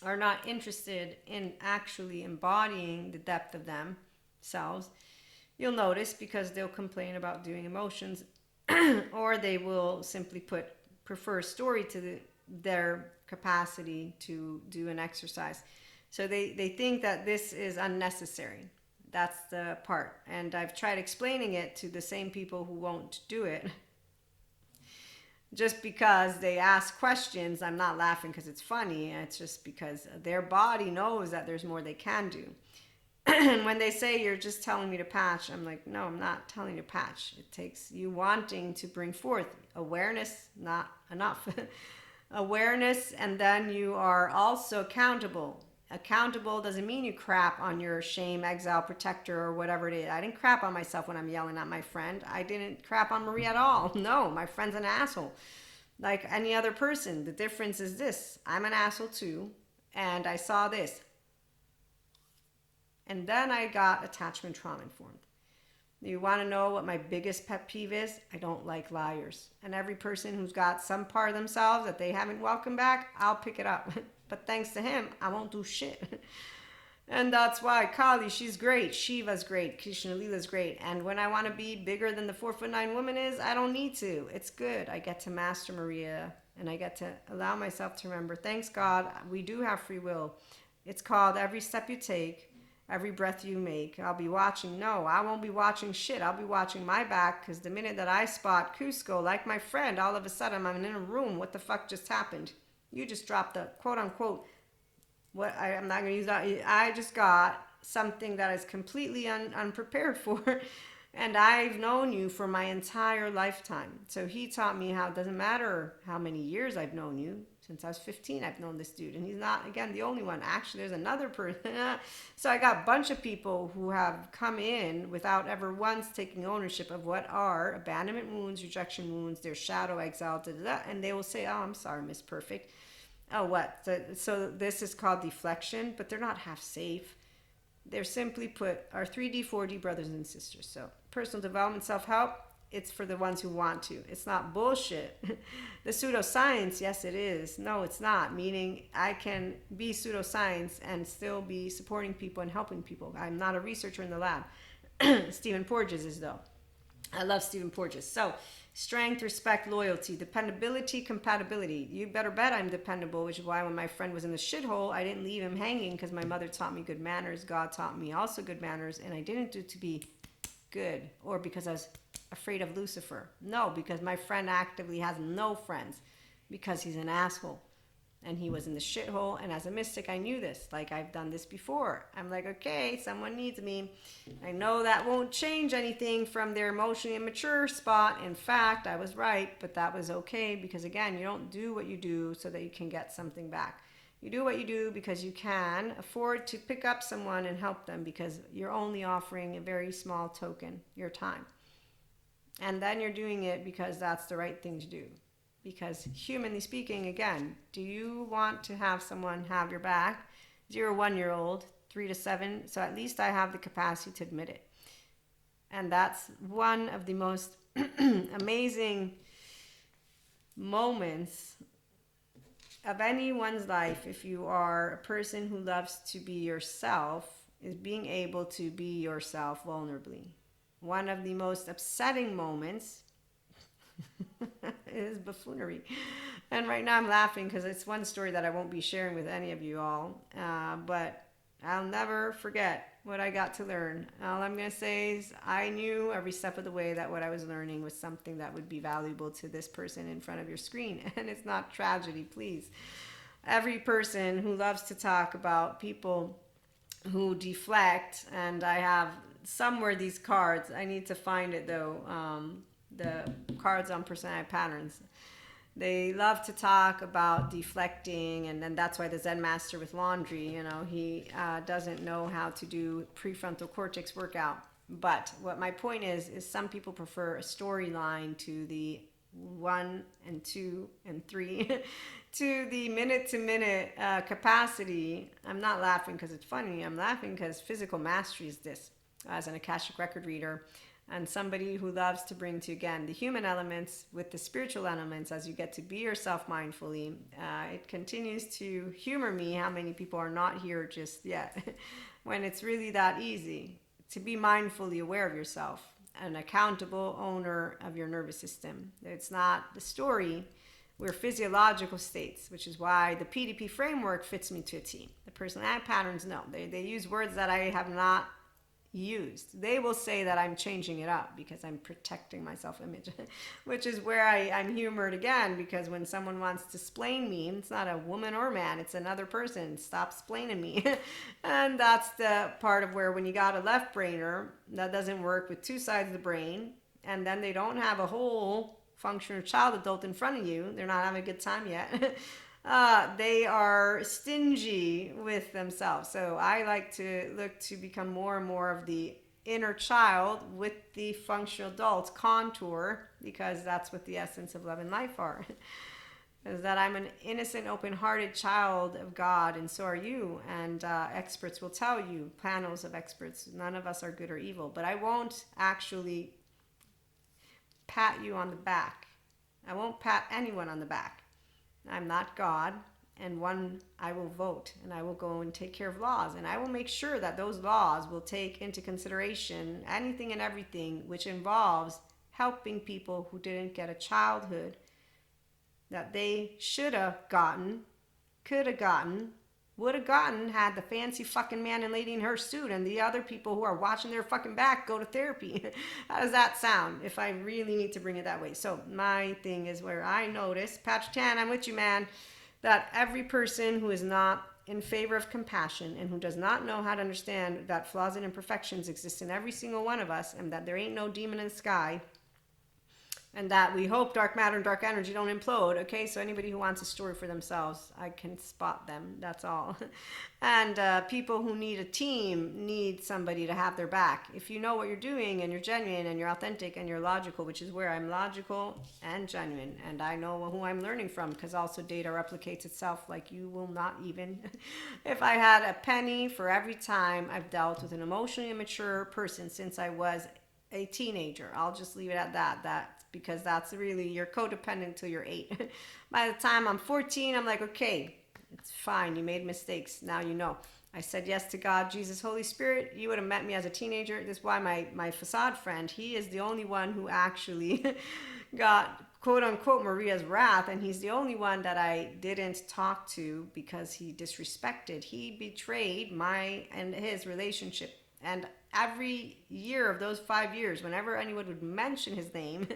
are not interested in actually embodying the depth of themselves, you'll notice because they'll complain about doing emotions or they will simply prefer story to their capacity to do an exercise. So they think that this is unnecessary. That's the part. And I've tried explaining it to the same people who won't do it. Just because they ask questions, I'm not laughing because it's funny. It's just because their body knows that there's more they can do. And when they say you're just telling me to patch, I'm like, no, I'm not telling you to patch. It takes you wanting to bring forth awareness, not enough. Awareness, and then you are also accountable. Accountable doesn't mean you crap on your shame, exile, protector, or whatever it is. I didn't crap on myself when I'm yelling at my friend. I didn't crap on Maria at all. No, my friend's an asshole. Like any other person. The difference is this. I'm an asshole too, and I saw this. And then I got attachment trauma informed. You want to know what my biggest pet peeve is? I don't like liars. And every person who's got some part of themselves that they haven't welcomed back, I'll pick it up. But thanks to him, I won't do shit. And that's why Kali, she's great. Shiva's great. Krishna Lila's great. And when I want to be bigger than the 4'9" woman is, I don't need to. It's good. I get to master Maria, and I get to allow myself to remember, thanks God, we do have free will. It's called every step you take, every breath you make. I'll be watching. No, I won't be watching shit. I'll be watching my back, because the minute that I spot Cusco, like my friend, all of a sudden I'm in a room. What the fuck just happened? You just dropped the quote unquote, I'm not going to use that. I just got something that is completely unprepared for. And I've known you for my entire lifetime. So he taught me how it doesn't matter how many years I've known you. Since I was 15, I've known this dude. And he's not, again, the only one. Actually, there's another person. So I got a bunch of people who have come in without ever once taking ownership of what are abandonment wounds, rejection wounds, their shadow, exile, and they will say, oh, I'm sorry, Miss Perfect. Oh, what? So this is called deflection, but they're not half safe. They're simply put our 3D, 4D brothers and sisters. So personal development, self-help, it's for the ones who want to. It's not bullshit. The pseudoscience, yes, it is. No, it's not. Meaning I can be pseudoscience and still be supporting people and helping people. I'm not a researcher in the lab. Stephen Porges is, though. I love Stephen Porges. So strength, respect, loyalty, dependability, compatibility. You better bet I'm dependable, which is why when my friend was in the shithole, I didn't leave him hanging, because my mother taught me good manners. God taught me also good manners, and I didn't do it to be good or because I was afraid of Lucifer. No, because my friend actively has no friends because he's an asshole. And he was in the shithole, and as a mystic, I knew this. Like, I've done this before. I'm like, okay, someone needs me. I know that won't change anything from their emotionally immature spot. In fact, I was right, but that was okay because, again, you don't do what you do so that you can get something back. You do what you do because you can afford to pick up someone and help them, because you're only offering a very small token, your time. And then you're doing it because that's the right thing to do. Because humanly speaking, again, do you want to have someone have your back? 0 1-year-old, 3 to 7. So at least I have the capacity to admit it. And that's one of the most amazing moments of anyone's life. If you are a person who loves to be yourself, is being able to be yourself vulnerably. One of the most upsetting moments is buffoonery. And right now I'm laughing because it's one story that I won't be sharing with any of you all. But I'll never forget what I got to learn. All I'm going to say is I knew every step of the way that what I was learning was something that would be valuable to this person in front of your screen. And it's not tragedy, please. Every person who loves to talk about people who deflect, and I have somewhere these cards. I need to find it though. The cards on personality patterns. They love to talk about deflecting, and then that's why the Zen master with laundry, he doesn't know how to do prefrontal cortex workout. But what my point is some people prefer a storyline to the 1 and 2 and 3 to the minute-to-minute capacity. I'm not laughing because it's funny. I'm laughing because physical mastery is this. As an Akashic record reader, and somebody who loves to bring to, again, the human elements with the spiritual elements as you get to be yourself mindfully. It continues to humor me how many people are not here just yet when it's really that easy to be mindfully aware of yourself, an accountable owner of your nervous system. It's not the story. We're physiological states, which is why the PDP framework fits me to a T. The personality patterns, no. They use words that I have not used. They will say that I'm changing it up because I'm protecting my self-image, which is where I'm humored again, because when someone wants to splain me, it's not a woman or man, it's another person. Stop splaining me. And that's the part of where when you got a left brainer that doesn't work with two sides of the brain, and then they don't have a whole functional child adult in front of you, they're not having a good time yet. They are stingy with themselves. So I like to look to become more and more of the inner child with the functional adult contour, because that's what the essence of love and life are. is that I'm an innocent, open-hearted child of God, and so are you. And experts will tell you, panels of experts, none of us are good or evil. But I won't actually pat you on the back. I won't pat anyone on the back. I'm not God. And I will vote, and I will go and take care of laws, and I will make sure that those laws will take into consideration anything and everything which involves helping people who didn't get a childhood that they should have gotten, could have gotten, would have gotten had the fancy fucking man and lady in her suit and the other people who are watching their fucking back go to therapy. How does that sound if I really need to bring it that way? So my thing is where I notice, Patrick Tan, I'm with you, man, that every person who is not in favor of compassion and who does not know how to understand that flaws and imperfections exist in every single one of us, and that there ain't no demon in the sky, and that we hope dark matter and dark energy don't implode. Okay, so anybody who wants a story for themselves, I can spot them, that's all. And people who need a team need somebody to have their back. If you know what you're doing and you're genuine and you're authentic and you're logical, which is where I'm logical and genuine, and I know who I'm learning from, because also data replicates itself like you will not even. If I had a penny for every time I've dealt with an emotionally immature person since I was a teenager, I'll just leave it at that, because that's really, you're codependent till you're 8. By the time I'm 14, I'm like, okay, it's fine, you made mistakes, now you know. I said yes to God, Jesus, Holy Spirit. You would have met me as a teenager. This is why my facade friend, he is the only one who actually got quote unquote Maria's wrath, and he's the only one that I didn't talk to because he disrespected, he betrayed my and his relationship. And every year of those 5 years, whenever anyone would mention his name,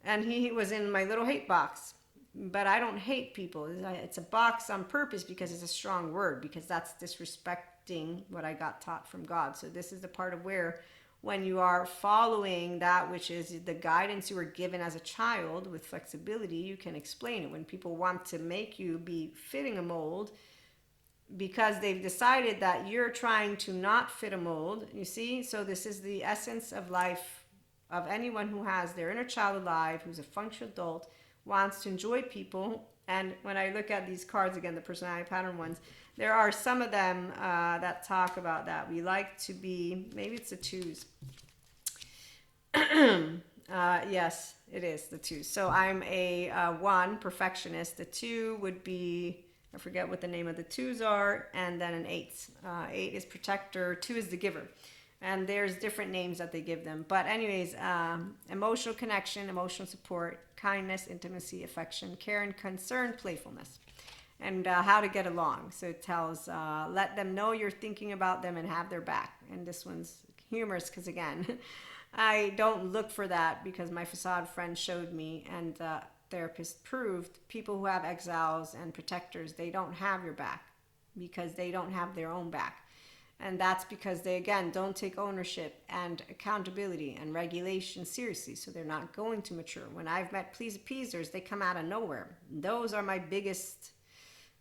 and he was in my little hate box. But I don't hate people. It's a box on purpose because it's a strong word, because that's disrespecting what I got taught from God. So this is the part of where, when you are following that which is the guidance you were given as a child with flexibility, you can explain it. When people want to make you be fitting a mold, because they've decided that you're trying to not fit a mold, you see? So this is the essence of life of anyone who has their inner child alive, who's a functional adult, wants to enjoy people. And when I look at these cards, again, the personality pattern ones, there are some of them that talk about that. We like to be, maybe it's the 2s. Yes, it is the 2s. So I'm a 1, perfectionist. The 2 would be, I forget what the name of the 2s are, and then an 8. 8 is protector, 2 is the giver. And there's different names that they give them. But anyways, emotional connection, emotional support, kindness, intimacy, affection, care and concern, playfulness. And how to get along. So it tells, let them know you're thinking about them and have their back. And this one's humorous because, again, I don't look for that because my facade friend showed me, and therapist proved people who have exiles and protectors, they don't have your back because they don't have their own back. And that's because they, again, don't take ownership and accountability and regulation seriously. So they're not going to mature. When I've met please appeasers, they come out of nowhere. Those are my biggest.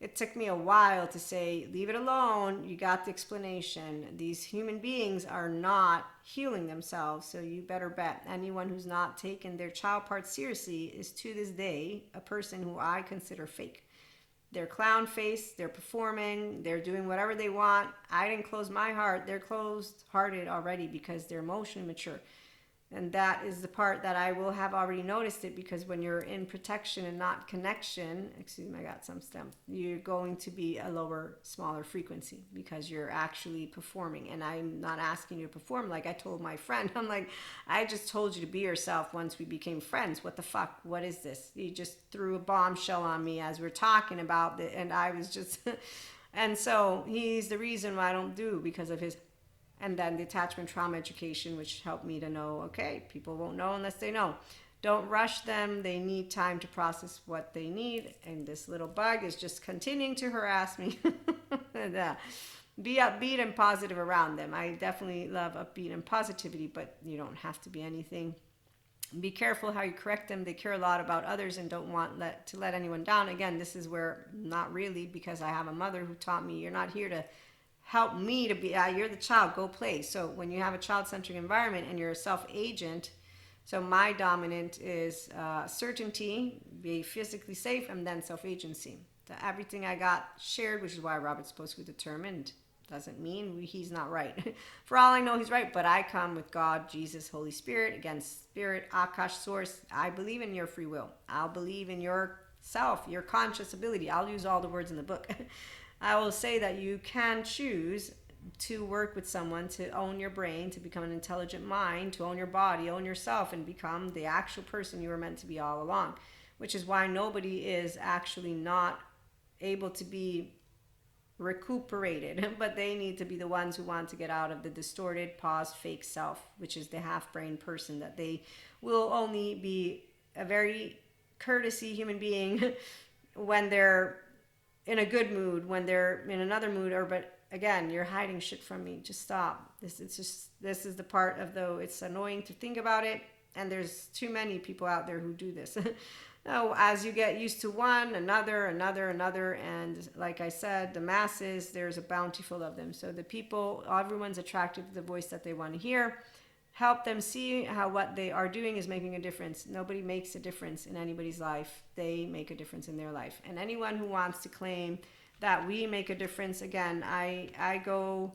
It took me a while to say, leave it alone. You got the explanation. These human beings are not healing themselves. So you better bet anyone who's not taken their child part seriously is to this day a person who I consider fake. They're clown face, they're performing, they're doing whatever they want. I didn't close my heart. They're closed-hearted already because they're emotionally mature. And that is the part that I will have already noticed it, because when you're in protection and not connection, excuse me, I got some stem, you're going to be a lower, smaller frequency because you're actually performing. And I'm not asking you to perform. Like I told my friend, I'm like, I just told you to be yourself once we became friends. What the fuck? What is this? You just threw a bombshell on me as we're talking about it. And I was just, and so he's the reason why I don't do, because of his. And then the attachment trauma education, which helped me to know, okay, people won't know unless they know. Don't rush them. They need time to process what they need. And this little bug is just continuing to harass me. And, be upbeat and positive around them. I definitely love upbeat and positivity, but you don't have to be anything. Be careful how you correct them. They care a lot about others and don't want to let anyone down. Again, this is where, not really, because I have a mother who taught me, you're not here to help me to be, you're the child, go play. So when you have a child-centric environment and you're a self-agent, So my dominant is certainty, be physically safe, and then self-agency. So everything I got shared, which is why Robert's supposed to be determined, doesn't mean he's not right. For all I know, he's right, but I come with God, Jesus, Holy Spirit, again, Spirit, Akash, Source. I believe in your free will. I'll believe in your self, your conscious ability. I'll use all the words in the book. I will say that you can choose to work with someone, to own your brain, to become an intelligent mind, to own your body, own yourself, and become the actual person you were meant to be all along. Which is why nobody is actually not able to be recuperated, but they need to be the ones who want to get out of the distorted, paused, fake self, which is the half-brain person, that they will only be a very courtesy human being when they're in a good mood, when they're in another mood, or but again, you're hiding shit from me. Just stop. This is the part of, though it's annoying to think about it, and there's too many people out there who do this. No, as you get used to one, another, and like I said, the masses, there's a bountiful of them. So the people, everyone's attracted to the voice that they want to hear. Help them see how what they are doing is making a difference. Nobody makes a difference in anybody's life. They make a difference in their life. And anyone who wants to claim that we make a difference, again, I go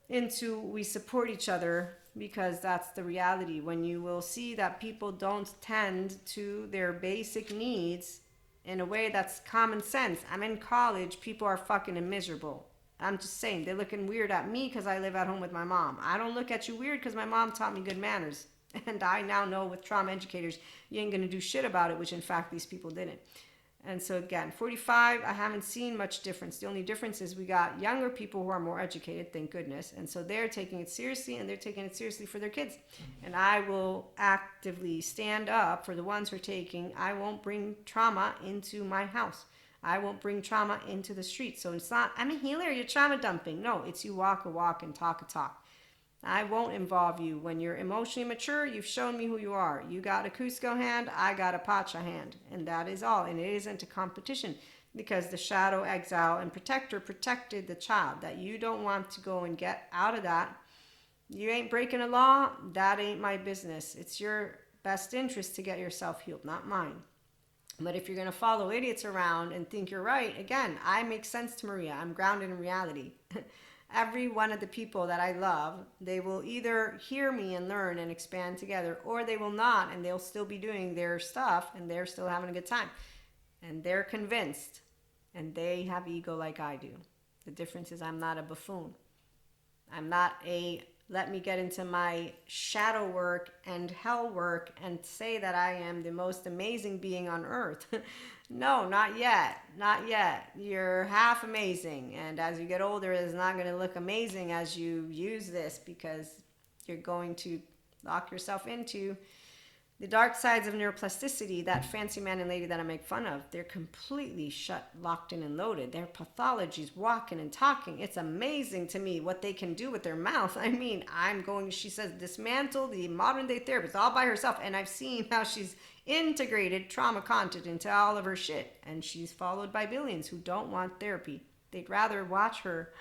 into we support each other, because that's the reality. When you will see that people don't tend to their basic needs in a way that's common sense. I'm in college, people are fucking miserable. I'm just saying, they're looking weird at me because I live at home with my mom. I don't look at you weird because my mom taught me good manners. And I now know with trauma educators, you ain't gonna do shit about it, which in fact these people didn't. And so again, 45, I haven't seen much difference. The only difference is we got younger people who are more educated, thank goodness. And so they're taking it seriously, and they're taking it seriously for their kids. And I will actively stand up for the ones who are taking, I won't bring trauma into my house. I won't bring trauma into the streets. So it's not, I'm a healer, you're trauma dumping. No, it's you walk a walk and talk a talk. I won't involve you. When you're emotionally mature, you've shown me who you are. You got a Cusco hand, I got a Pacha hand. And that is all. And it isn't a competition, because the shadow, exile, and protector protected the child. That you don't want to go and get out of that. You ain't breaking a law. That ain't my business. It's your best interest to get yourself healed, not mine. But if you're going to follow idiots around and think you're right, again, I make sense to Maria. I'm grounded in reality. Every one of the people that I love, they will either hear me and learn and expand together, or they will not, and they'll still be doing their stuff, and they're still having a good time. And they're convinced, and they have ego like I do. The difference is I'm not a buffoon. I'm not a, let me get into my shadow work and hell work and say that I am the most amazing being on earth. No, not yet. Not yet. You're half amazing. And as you get older, it's not going to look amazing as you use this, because you're going to lock yourself into the dark sides of neuroplasticity. That fancy man and lady that I make fun of, they're completely shut, locked in, and loaded. Their pathologies, walking and talking. It's amazing to me what they can do with their mouth. I mean, she says, dismantle the modern day therapist all by herself. And I've seen how she's integrated trauma content into all of her shit. And she's followed by billions who don't want therapy. They'd rather watch her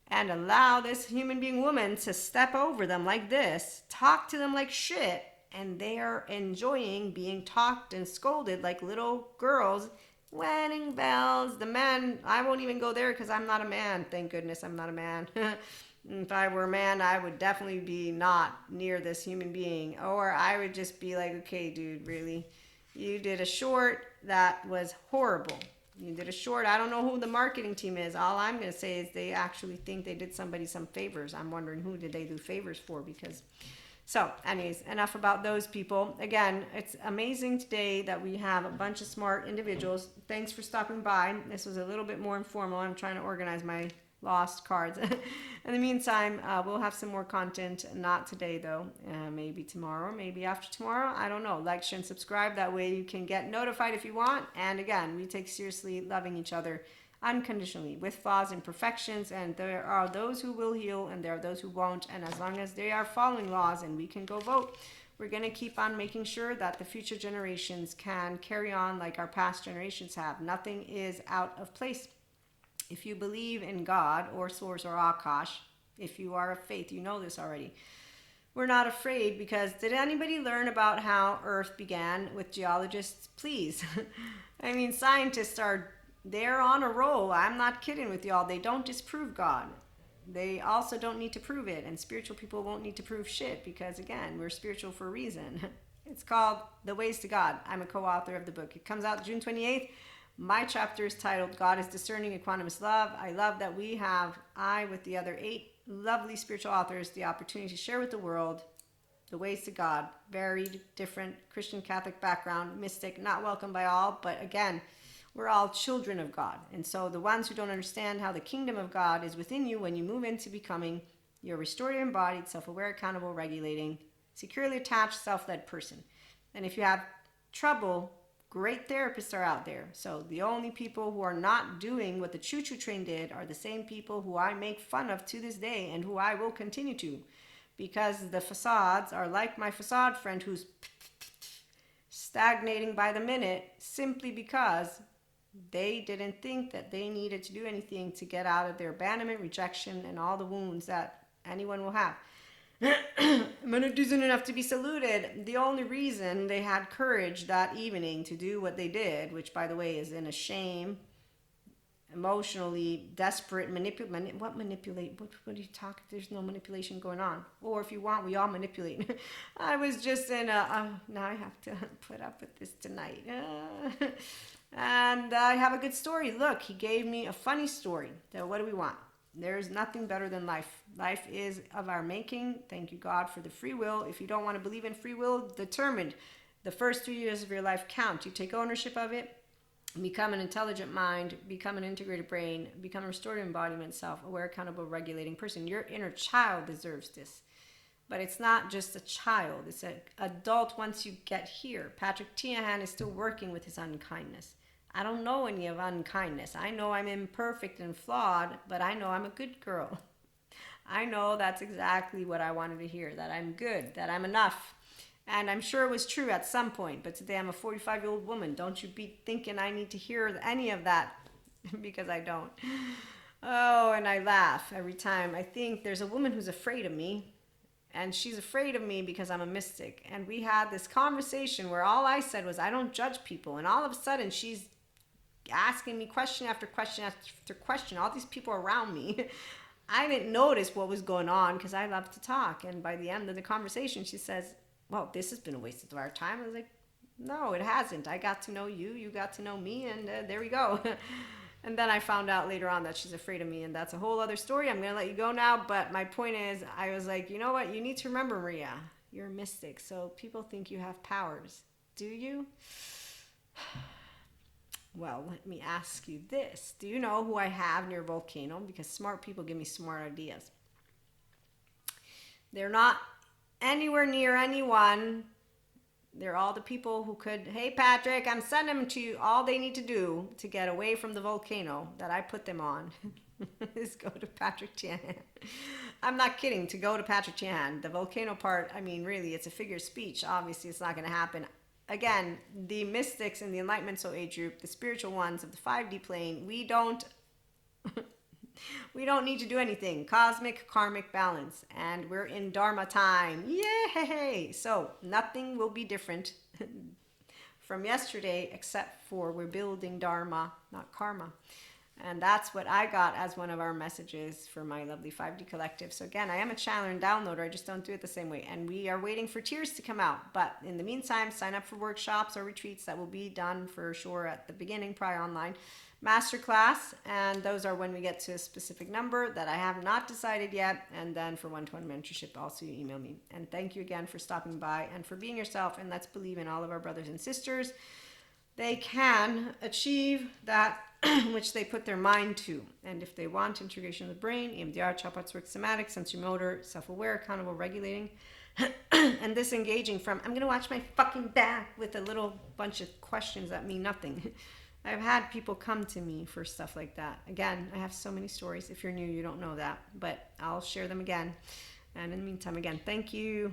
and allow this human being woman to step over them like this, talk to them like shit, and they are enjoying being talked and scolded like little girls. Wedding bells, the man, I won't even go there because I'm not a man. Thank goodness I'm not a man. If I were a man, I would definitely be not near this human being. Or I would just be like, okay, dude, really? You did a short that was horrible. You did a short. I don't know who the marketing team is. All I'm going to say is they actually think they did somebody some favors. I'm wondering who did they do favors for, because... So, anyways, enough about those people. Again, it's amazing today that we have a bunch of smart individuals. Thanks for stopping by. This was a little bit more informal. I'm trying to organize my lost cards. In the meantime, we'll have some more content. Not today, though. Maybe tomorrow, maybe after tomorrow. I don't know. Like, share, and subscribe. That way you can get notified if you want. And again, we take seriously loving each other unconditionally, with flaws and imperfections, and there are those who will heal and there are those who won't, and as long as they are following laws and we can go vote, we're going to keep on making sure that the future generations can carry on like our past generations have. Nothing is out of place. If you believe in God or Source or Akash, if you are of faith, you know this already. we're not afraid, because did anybody learn about how Earth began with geologists? Please. I mean, scientists they're on a roll. I'm not kidding with y'all. They don't disprove God. They also don't need to prove it. And spiritual people won't need to prove shit, because, again, we're spiritual for a reason. It's called The Ways to God. I'm a co-author of the book. It comes out June 28th. My chapter is titled God is Discerning Equanimous Love. I love that I, with the other 8 lovely spiritual authors, the opportunity to share with the world the ways to God. Varied, different, Christian, Catholic background, mystic, not welcome by all. But again, we're all children of God. And so the ones who don't understand how the kingdom of God is within you when you move into becoming your restorative, embodied, self-aware, accountable, regulating, securely attached, self-led person. And if you have trouble, great therapists are out there. So the only people who are not doing what the choo-choo train did are the same people who I make fun of to this day, and who I will continue to. Because the facades are like my facade friend who's stagnating by the minute, simply because they didn't think that they needed to do anything to get out of their abandonment, rejection, and all the wounds that anyone will have. But it isn't enough to be saluted. The only reason they had courage that evening to do what they did, which, by the way, is in a shame, emotionally desperate, manipulate. What are you talking? There's no manipulation going on. Or if you want, we all manipulate. I was just in now I have to put up with this tonight. And I have a good story. Look, he gave me a funny story. So what do we want? There's nothing better than life. Life is of our making. Thank you, God, for the free will. If you don't want to believe in free will, determined. The first 3 years of your life count. You take ownership of it, become an intelligent mind, become an integrated brain, become a restored embodiment, self-aware, accountable, regulating person. Your inner child deserves this. But it's not just a child. It's an adult once you get here. Patrick Tiahan is still working with his unkindness. I don't know any of unkindness. I know I'm imperfect and flawed, but I know I'm a good girl. I know that's exactly what I wanted to hear, that I'm good, that I'm enough. And I'm sure it was true at some point, but today I'm a 45-year-old woman. Don't you be thinking I need to hear any of that, because I don't. Oh, and I laugh every time. I think there's a woman who's afraid of me, and she's afraid of me because I'm a mystic. And we had this conversation where all I said was, I don't judge people. And all of a sudden, she's asking me question after question after question. All these people around me. I didn't notice what was going on because I love to talk. And by the end of the conversation, she says, well, this has been a waste of our time. I was like, no, it hasn't. I got to know you. You got to know me. And there we go. And then I found out later on that she's afraid of me. And that's a whole other story. I'm going to let you go now. But my point is, I was like, you know what? You need to remember, Maria, you're a mystic. So people think you have powers. Do you? Well, let me ask you this. Do you know who I have near a volcano? Because smart people give me smart ideas. They're not anywhere near anyone. They're all the people who could, hey, Patrick, I'm sending them to you. All they need to do to get away from the volcano that I put them on is go to Patrick Tiahan. I'm not kidding, to go to Patrick Tiahan. The volcano part, I mean, really, it's a figure of speech. Obviously, it's not going to happen. Again, the mystics in the Enlightenment Soul Age group, the spiritual ones of the 5D plane, we don't need to do anything. Cosmic, karmic balance. And we're in Dharma time. Yay! So nothing will be different from yesterday, except for we're building Dharma, not karma. And that's what I got as one of our messages for my lovely 5D collective. So again, I am a channeler and downloader. I just don't do it the same way. And we are waiting for tears to come out. But in the meantime, sign up for workshops or retreats that will be done for sure at the beginning, probably online. Masterclass, and those are when we get to a specific number that I have not decided yet. And then for one-to-one mentorship, also you email me. And thank you again for stopping by and for being yourself. And let's believe in all of our brothers and sisters. They can achieve that which they put their mind to. And if they want integration of the brain, EMDR, Chopot's work, somatic, sensory motor, self-aware, accountable, regulating, and disengaging from, I'm going to watch my fucking back with a little bunch of questions that mean nothing. I've had people come to me for stuff like that. Again, I have so many stories. If you're new, you don't know that, but I'll share them again. And in the meantime, again, thank you.